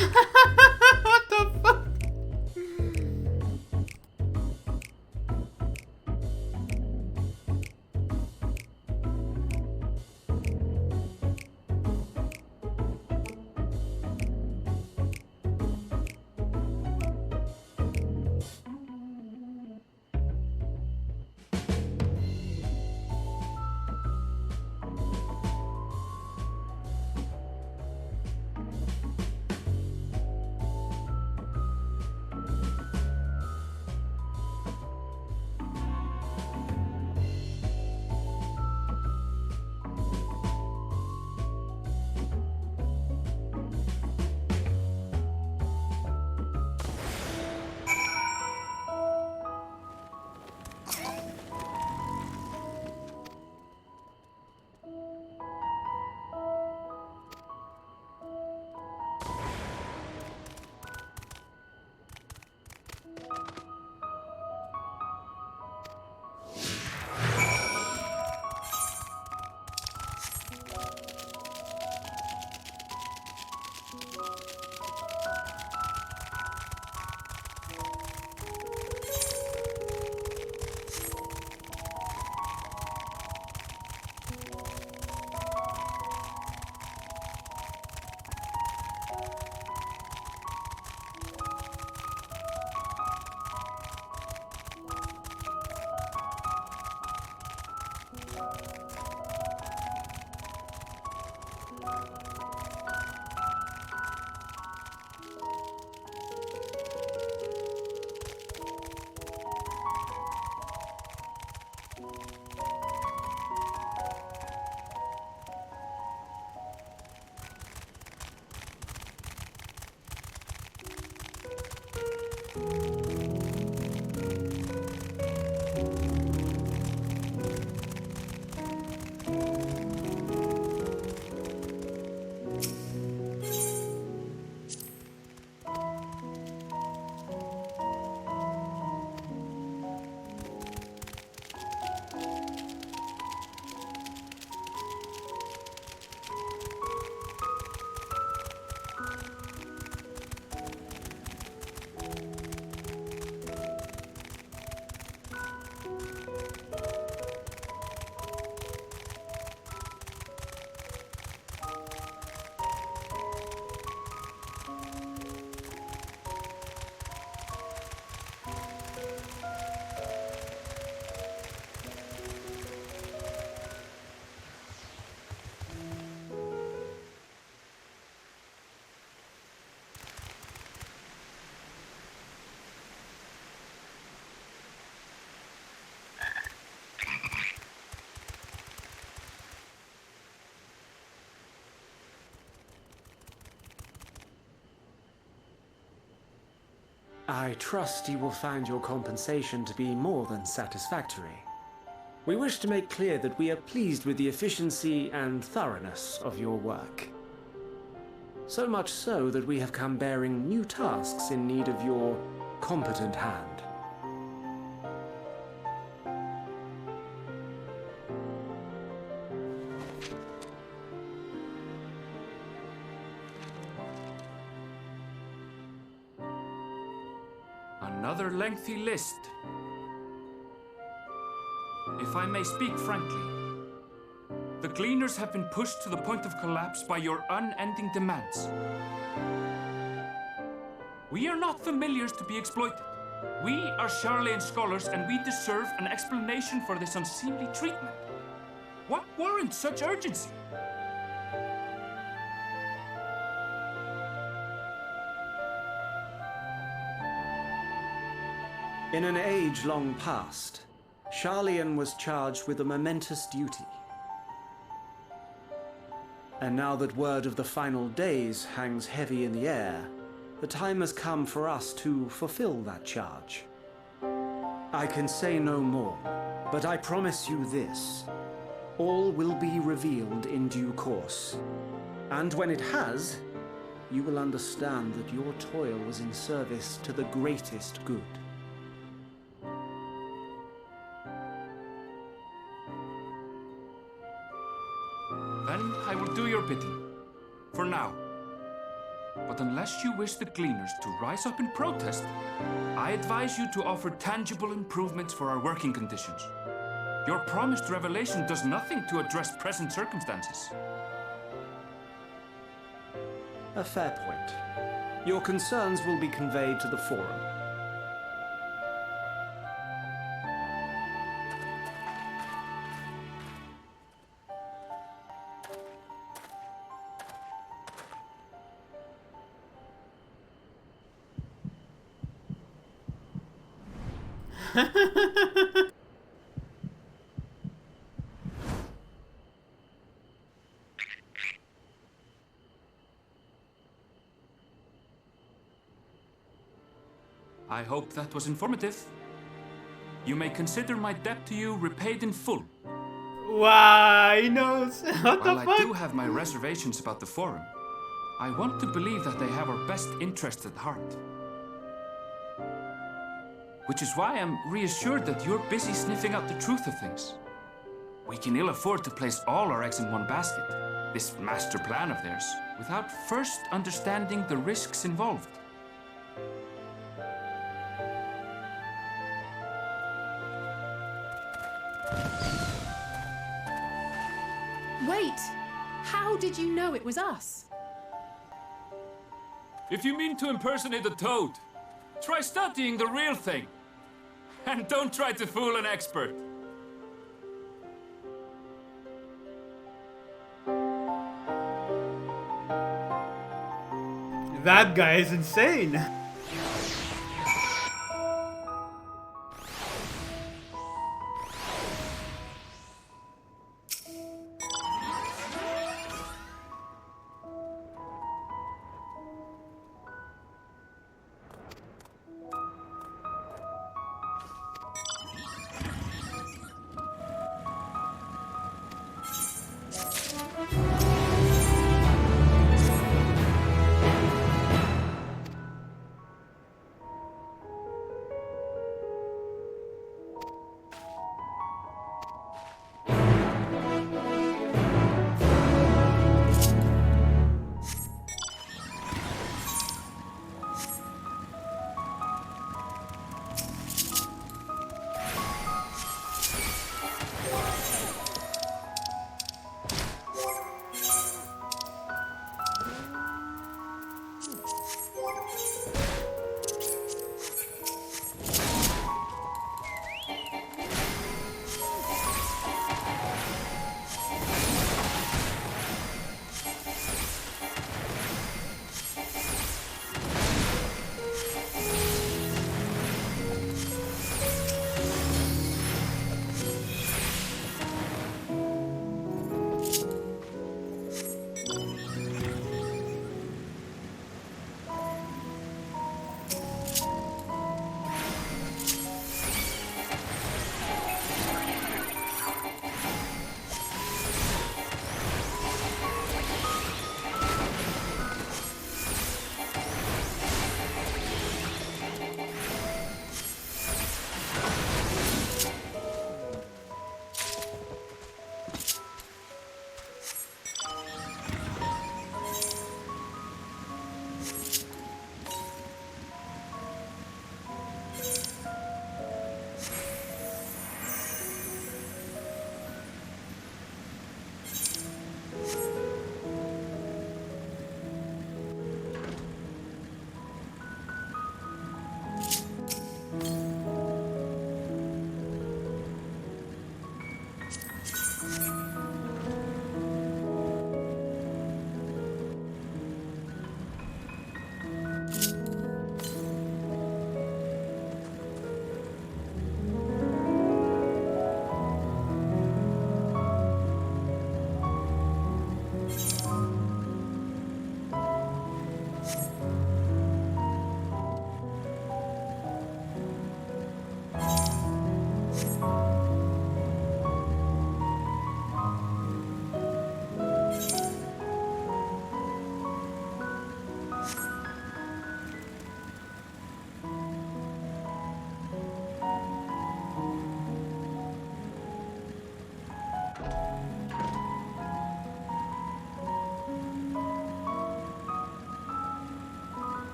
What the fuck? I trust you will find your compensation to be more than satisfactory. We wish to make clear that we are pleased with the efficiency and thoroughness of your work. So much so that we have come bearing new tasks in need of your competent hand. Another lengthy list. If I may speak frankly, the Gleaners have been pushed to the point of collapse by your unending demands. We are not familiars to be exploited. We are Charlean scholars and we deserve an explanation for this unseemly treatment. What warrants such urgency? In an age long past, Charlean was charged with a momentous duty. And now that word of the final days hangs heavy in the air, the time has come for us to fulfill that charge. I can say no more, but I promise you this. All will be revealed in due course. And when it has, you will understand that your toil was in service to the greatest good. Then I will do your bidding. For now. But unless you wish the Gleaners to rise up in protest, I advise you to offer tangible improvements for our working conditions. Your promised revelation does nothing to address present circumstances. A fair point. Your concerns will be conveyed to the Forum. I hope that was informative. You may consider my debt to you repaid in full. Why, he knows. What the While fuck? I do have my reservations about the Forum, I want to believe that they have our best interests at heart. Which is why I'm reassured that you're busy sniffing out the truth of things. We can ill afford to place all our eggs in one basket, this master plan of theirs, without first understanding the risks involved. Wait! How did you know it was us? If you mean to impersonate a toad, try studying the real thing. And don't try to fool an expert. That guy is insane.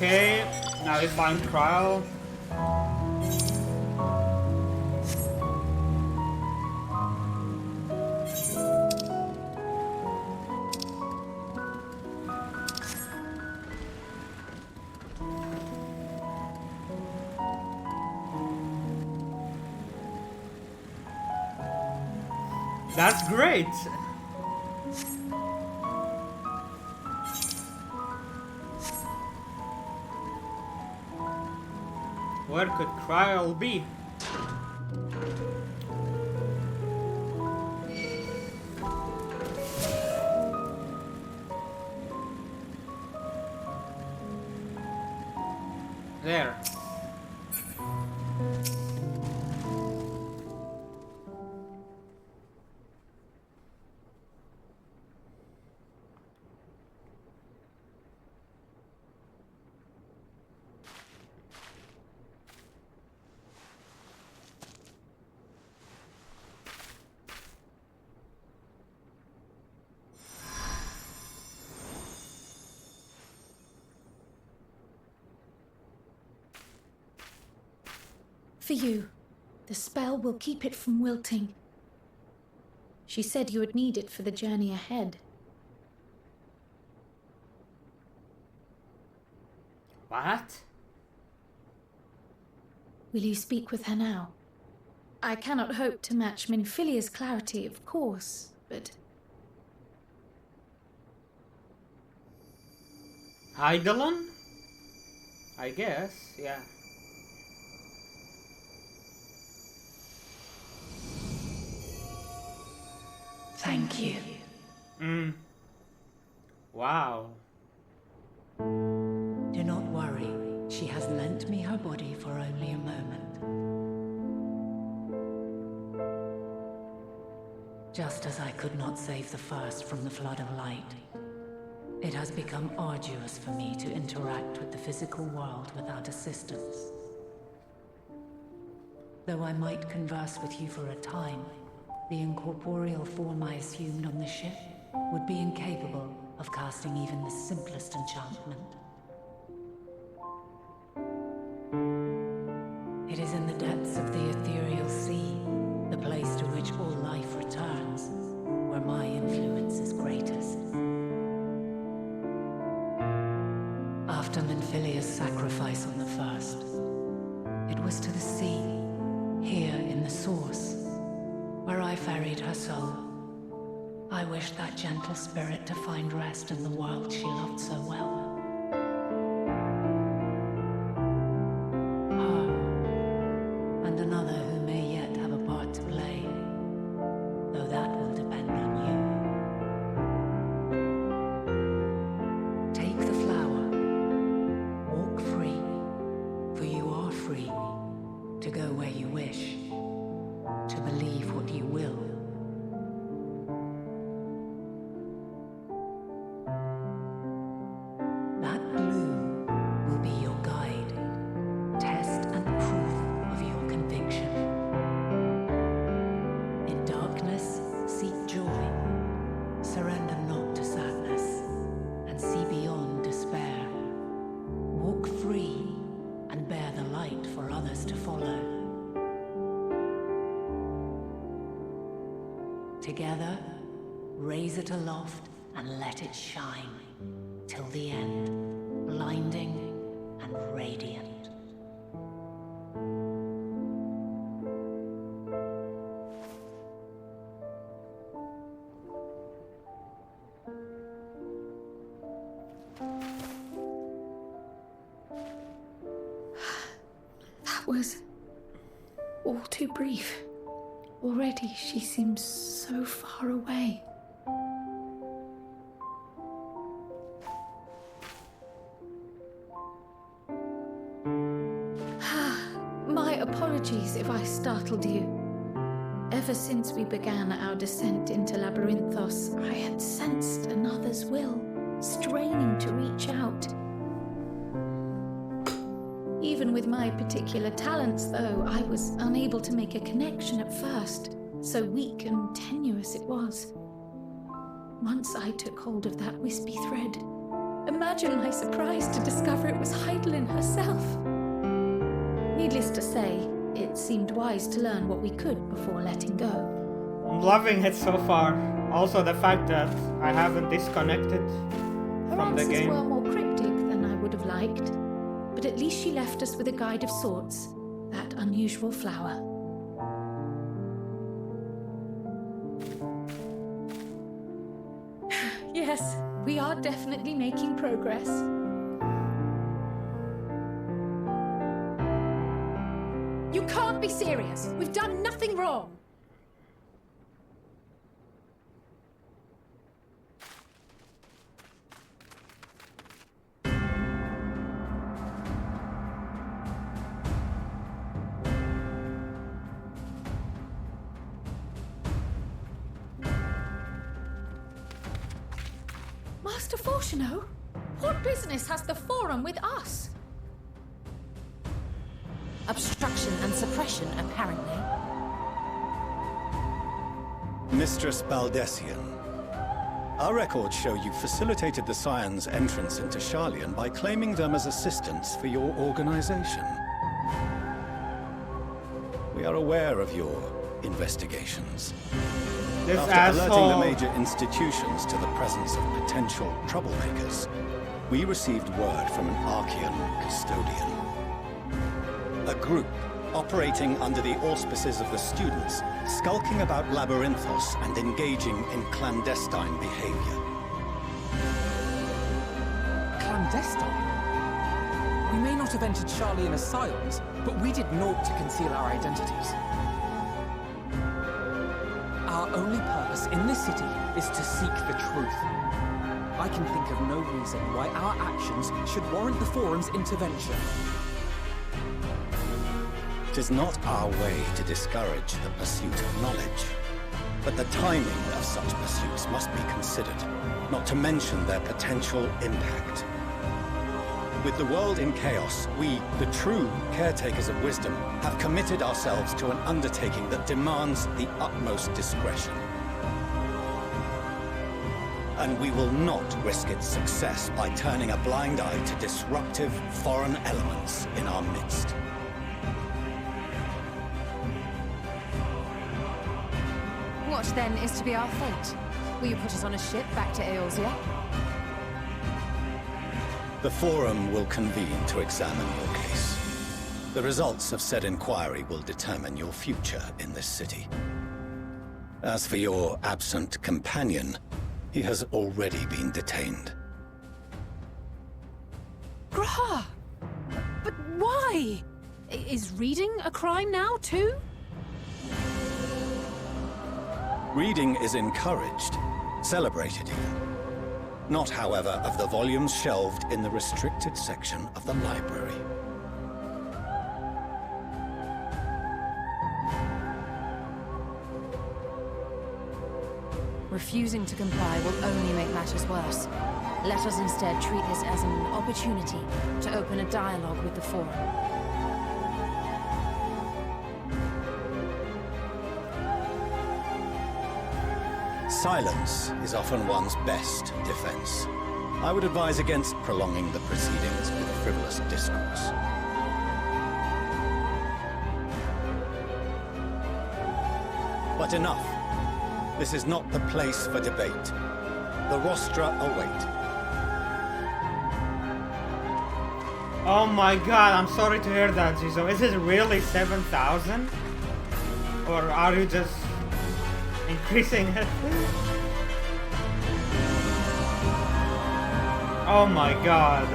Okay, now we find Trial. That's great! Where could Kryl be? There. For you. The spell will keep it from wilting. She said you would need it for the journey ahead. What? Will you speak with her now? I cannot hope to match Minfilia's clarity, of course, but... Eidolon? I guess, yeah. Thank you. Wow. Do not worry. She has lent me her body for only a moment. Just as I could not save the first from the flood of light, it has become arduous for me to interact with the physical world without assistance. Though I might converse with you for a time, the incorporeal form I assumed on the ship would be incapable of casting even the simplest enchantment. It is in the depths of the ethereal sea, the place to which all life returns, where my influence is greatest. After Minfilia's sacrifice on the first, it was to the sea, here in the source, where I ferried her soul. I wished that gentle spirit to find rest in the world she loved so well. Her, and another who may yet have a part to play, though that will depend on you. Take the flower, walk free, for you are free, to go where you wish, to believe what you will. That bloom will be your guide, test and proof of your conviction. In darkness, seek joy, surrender not to sadness, and see beyond despair. Walk free and bear the light for others to follow. Together, raise it aloft and let it shine, till the end, blinding and radiant. That was all too brief. Already she seems so far away. My apologies if I startled you. Ever since we began our descent into Labyrinthos, I had sensed another's will, straining to reach out. Even with my particular talents, though, I was unable to make a connection at first, so weak and tenuous it was. Once I took hold of that wispy thread, Imagine my surprise to discover it was Heidelin herself. Needless to say, it seemed wise to learn what we could before letting go. I'm loving it so far. Also the fact that I haven't disconnected Her from the answers game. were more cryptic than I would have liked, but at least she left us with a guide of sorts, that unusual flower. Yes, we are definitely making progress. You can't be serious. We've done nothing wrong. Master Fortuno, what business has the Forum with us? Obstruction and suppression, apparently. Mistress Baldessian, our records show you facilitated the Scions' entrance into Sharlayan by claiming them as assistants for your organization. We are aware of your investigations. This After alerting the asshole. major institutions to the presence of potential troublemakers, we received word from an Archean custodian. A group operating under the auspices of the students, skulking about Labyrinthos and engaging in clandestine behavior. Clandestine? We may not have entered Sharlayan as Scions, but we did naught to conceal our identities. Our only purpose in this city is to seek the truth. I can think of no reason why our actions should warrant the Forum's intervention. It is not our way to discourage the pursuit of knowledge, but the timing of such pursuits must be considered, not to mention their potential impact. With the world in chaos, we, the true caretakers of wisdom, have committed ourselves to an undertaking that demands the utmost discretion. And we will not risk its success by turning a blind eye to disruptive foreign elements in our midst. What then is to be our fate? Will you put us on a ship back to Eorzea? The Forum will convene to examine your case. The results of said inquiry will determine your future in this city. As for your absent companion, he has already been detained. Graha! But why? Is reading a crime now, too? Reading is encouraged, celebrated even. Not, however, of the volumes shelved in the restricted section of the library. Refusing to comply will only make matters worse. Let us instead treat this as an opportunity to open a dialogue with the Forum. Silence is often one's best defense. I would advise against prolonging the proceedings with frivolous discourse. But enough. This is not the place for debate. The rostra await. Oh my god, I'm sorry to hear that, Jizo. Is it really 7,000? Or are you just increasing it? Oh my god.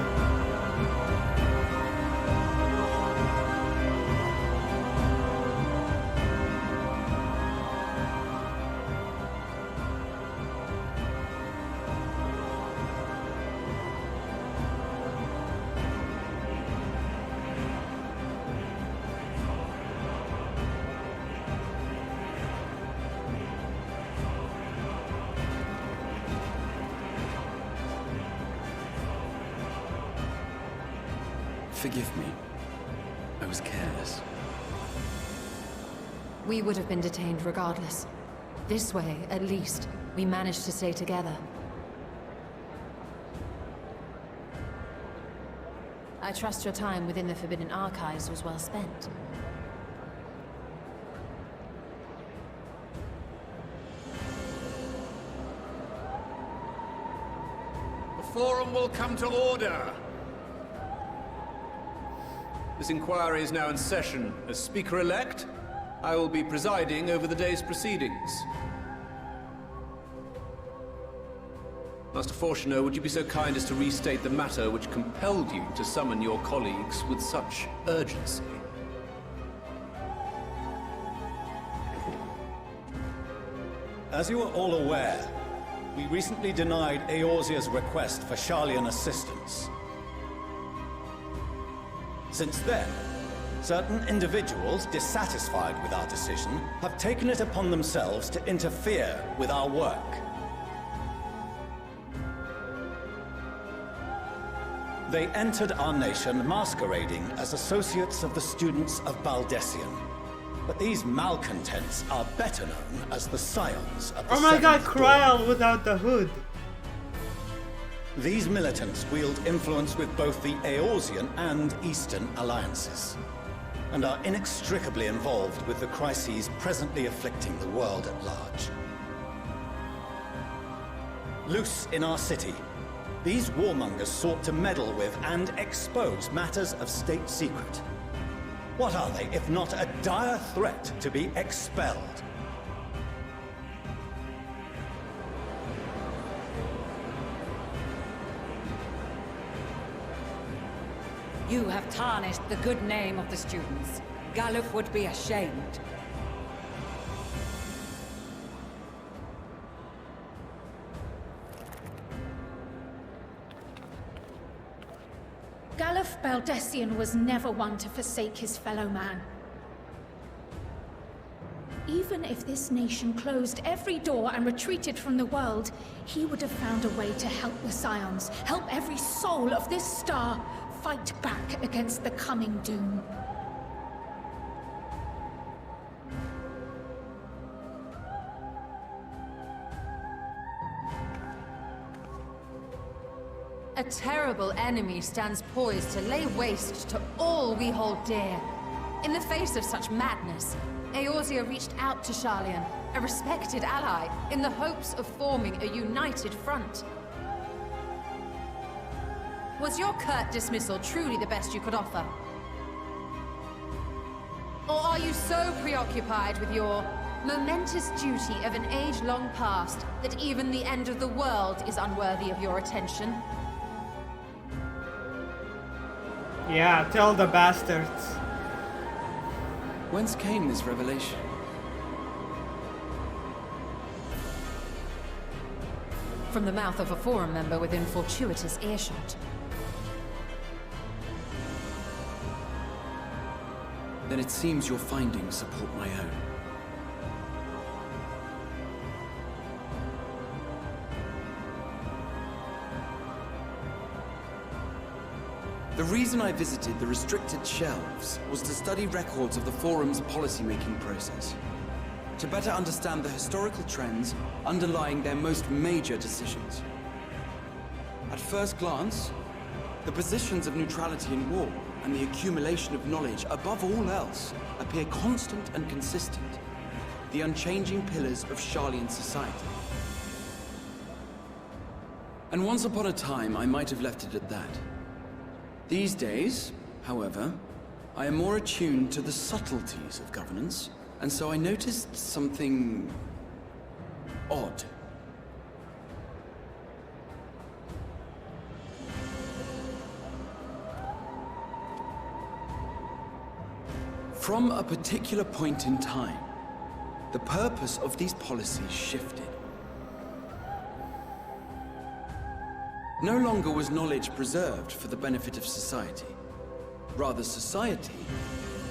Forgive me. I was careless. We would have been detained regardless. This way, at least, we managed to stay together. I trust your time within the Forbidden Archives was well spent. The Forum will come to order. This inquiry is now in session. As Speaker-elect, I will be presiding over the day's proceedings. Master Fortuner, would you be so kind as to restate the matter which compelled you to summon your colleagues with such urgency? As you are all aware, we recently denied Eorzea's request for Sharlayan assistance. Since then, certain individuals dissatisfied with our decision have taken it upon themselves to interfere with our work. They entered our nation masquerading as associates of the students of Baldessian. But these malcontents are better known as the Scions of the Oh my god, Seventh Kryl without the hood. These militants wield influence with both the Eorzean and Eastern alliances, and are inextricably involved with the crises presently afflicting the world at large. Loose in our city, these warmongers sought to meddle with and expose matters of state secret. What are they if not a dire threat to be expelled? You have tarnished the good name of the students. Galuf would be ashamed. Galuf Baldessian was never one to forsake his fellow man. Even if this nation closed every door and retreated from the world, he would have found a way to help the Scions, help every soul of this star fight back against the coming doom. A terrible enemy stands poised to lay waste to all we hold dear. In the face of such madness, Eorzea reached out to Sharlayan, a respected ally, in the hopes of forming a united front. Was your curt dismissal truly the best you could offer? Or are you so preoccupied with your momentous duty of an age-long past that even the end of the world is unworthy of your attention? Yeah, tell the bastards. Whence came this revelation? From the mouth of a Forum member within fortuitous earshot. Then it seems your findings support my own. The reason I visited the restricted shelves was to study records of the Forum's policy-making process, to better understand the historical trends underlying their most major decisions. At first glance, the positions of neutrality in war and the accumulation of knowledge above all else appear constant and consistent, the unchanging pillars of Sharlayan society. And once upon a time, I might have left it at that. These days, however, I am more attuned to the subtleties of governance, and so I noticed something odd. From a particular point in time, the purpose of these policies shifted. No longer was knowledge preserved for the benefit of society. Rather, society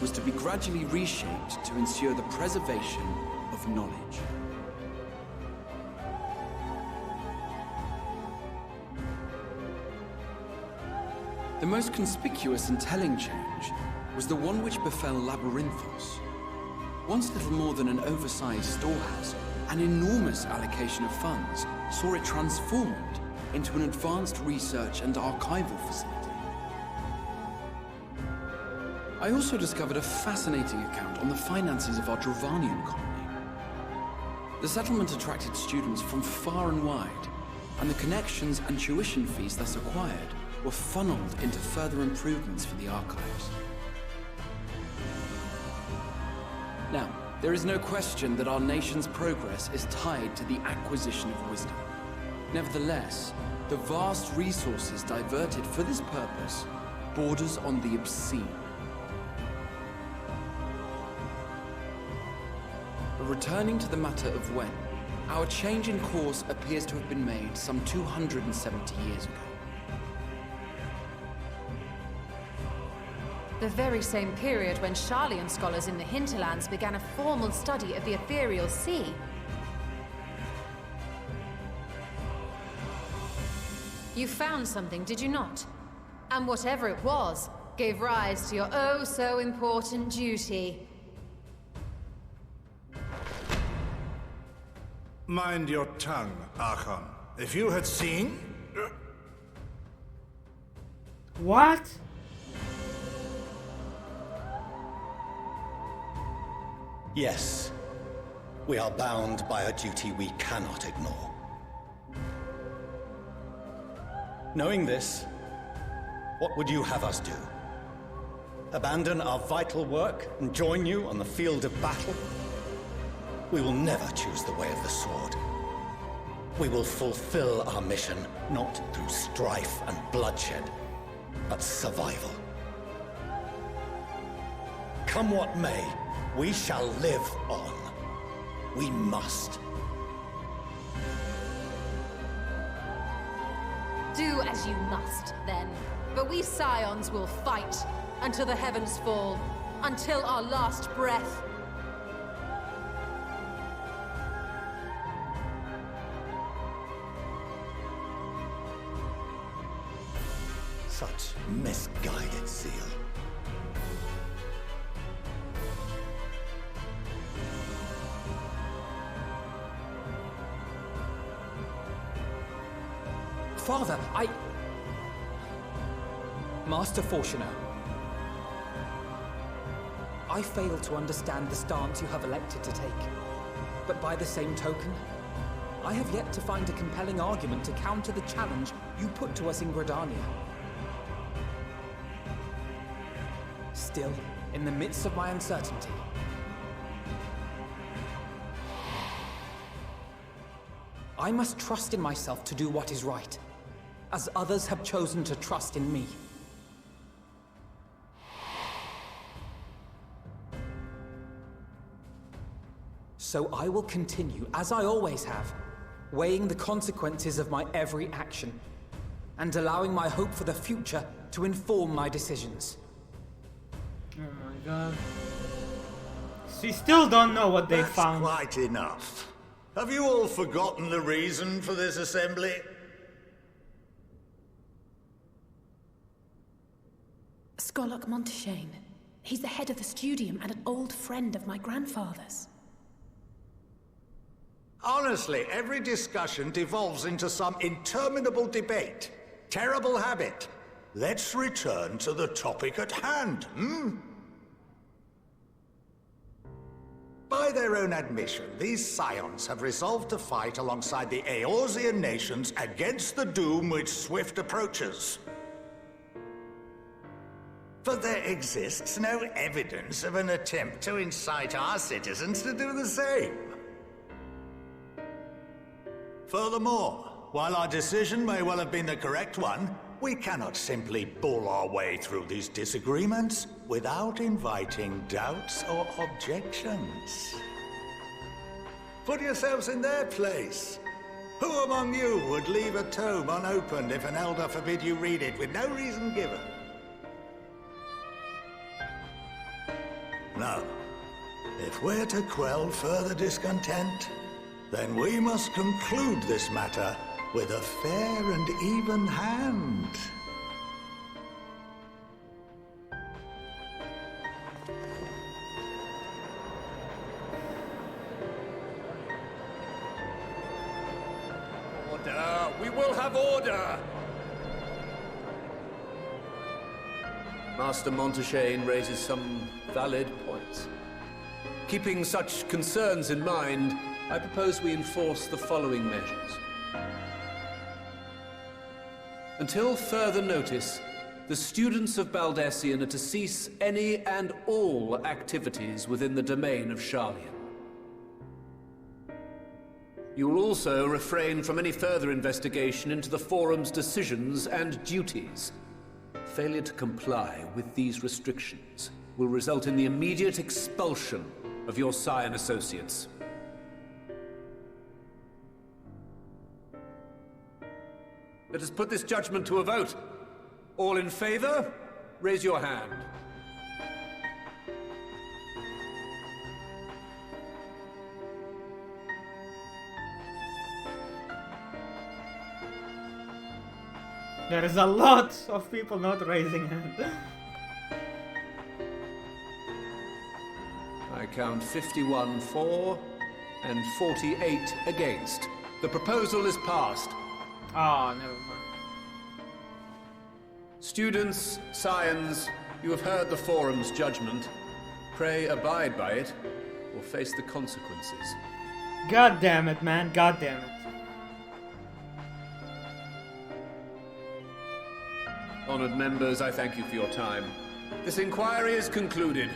was to be gradually reshaped to ensure the preservation of knowledge. The most conspicuous and telling change was the one which befell Labyrinthos. Once little more than an oversized storehouse, an enormous allocation of funds saw it transformed into an advanced research and archival facility. I also discovered a fascinating account on the finances of our Dravanian colony. The settlement attracted students from far and wide, and the connections and tuition fees thus acquired were funneled into further improvements for the archives. Now, there is no question that our nation's progress is tied to the acquisition of wisdom. Nevertheless, the vast resources diverted for this purpose borders on the obscene. But returning to the matter of when, our change in course appears to have been made some 270 years ago. The very same period when Sharlayan scholars in the hinterlands began a formal study of the ethereal sea. You found something, did you not? And whatever it was, gave rise to your oh-so-important duty. Mind your tongue, Archon. If you had seen... What? Yes. We are bound by a duty we cannot ignore. Knowing this, what would you have us do? Abandon our vital work and join you on the field of battle? We will never choose the way of the sword. We will fulfill our mission, not through strife and bloodshed, but survival. Come what may, we shall live on. We must. Do as you must, then. But we Scions will fight until the heavens fall, until our last breath. Such misguided zeal. Father, Master Fortuner, I fail to understand the stance you have elected to take. But by the same token, I have yet to find a compelling argument to counter the challenge you put to us in Gridania. Still, in the midst of my uncertainty, I must trust in myself to do what is right, as others have chosen to trust in me. So I will continue, as I always have, weighing the consequences of my every action, and allowing my hope for the future to inform my decisions. Oh my god. So you still don't know what they found. That's quite enough. Have you all forgotten the reason for this assembly? Skolok Monteshane. He's the head of the Studium and an old friend of my grandfather's. Honestly, every discussion devolves into some interminable debate. Terrible habit. Let's return to the topic at hand, By their own admission, these Scions have resolved to fight alongside the Eorzean nations against the doom which swift approaches. But there exists no evidence of an attempt to incite our citizens to do the same. Furthermore, while our decision may well have been the correct one, we cannot simply bull our way through these disagreements without inviting doubts or objections. Put yourselves in their place. Who among you would leave a tome unopened if an elder forbid you read it with no reason given? No. If we're to quell further discontent, then we must conclude this matter with a fair and even hand. Order! We will have order! Master Montaigne raises some valid points. Keeping such concerns in mind, I propose we enforce the following measures. Until further notice, the students of Baldessian are to cease any and all activities within the domain of Sharlayan. You will also refrain from any further investigation into the Forum's decisions and duties. Failure to comply with these restrictions will result in the immediate expulsion of your Scion associates. Let us put this judgment to a vote. All in favor, raise your hand. There is a lot of people not raising hands. I count 51 for and 48 against. The proposal is passed. Oh, never mind. Students, Scions, you have heard the Forum's judgment. Pray abide by it, or face the consequences. God damn it, man. God damn it. Honored members, I thank you for your time. This inquiry is concluded.